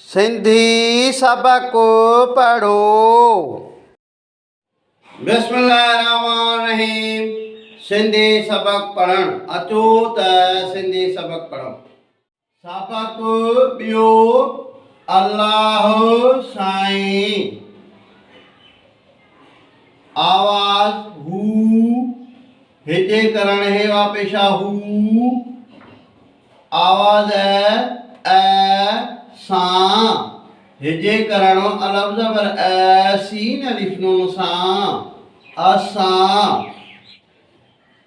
सिंधी सबक पढ़ो। बिस्मिल्लाहिर्रहमानिर्रहीम। सिंधी सबक पढ़ण अचो त सिंधी सबक पढ़ो। सबक ॿियो अल्लाह साईं। आवाज़ हू हिजे करण हेवा पेशा हू। आवाज़ सां हिजे करण अलफ़ ज़बर सीन अलिफ नून सां असां।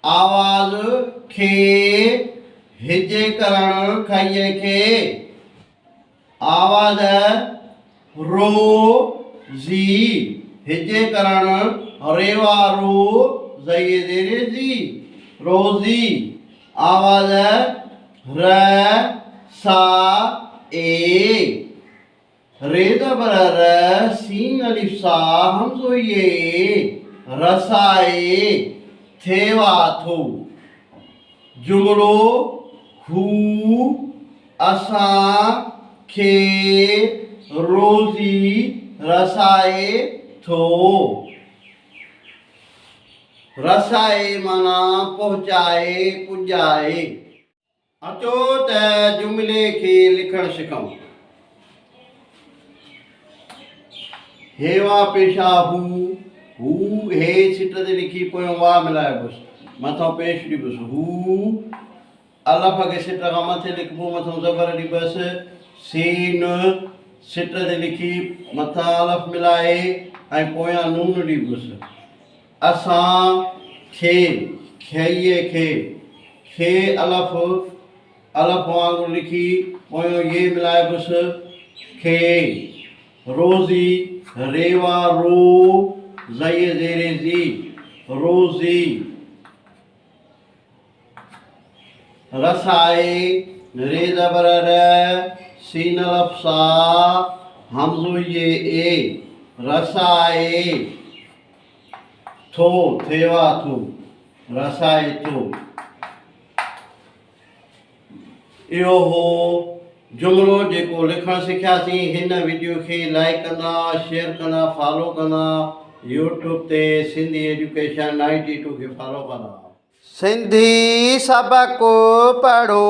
आवाज़ खे हिजे करण खईअ खे। आवाज़ रो ज़ी हिजे करण रेवा रो ज़ये ज़ेरे ज़ी रोज़ी। आवाज़ र सा ए रे ज़बर र सीन अलिफ सा हमज़ो ये रसाए थेवा थो। जुमलो हू असां खे रोज़ी रसाए थो। रसाए माना पहुचाए पुॼाए। अचो त जुमिले खे लिखण सिखूं। हेवा पेशा हू हे सिट ते लिखी पोयों वाह मिलाइबुसि मथां पेश ॾिबुसि। हू अलफ़ खे सिट खां मथे लिखिबो मथां ज़बर ॾिबसि। सीन सिट ते लिखी मथां अलफ़ मिलाए ऐं पोयां नून ॾिबुसि। असां खे खईअ खे खे अलफ़ वांगुरु लिखी पोयों ये मिलाइबुसि खे। रोज़ी रेवा रो ज़ये ज़ेरे ज़ी रोज़ी। रसाए रे ज़बर र सीन अलफ़ सा हमज़ो ये ए रसाए थो थेवा थो रसाए थो। इहो हो जुमिलो जेको लिखणु सिखियासीं। हिन वीडियो खे लाइक कंदा शेयर कंदा फॉलो कंदा। यूट्यूब ते सिंधी एजुकेशन 92 खे फॉलो कंदा। सिंधी सबक पढ़ो।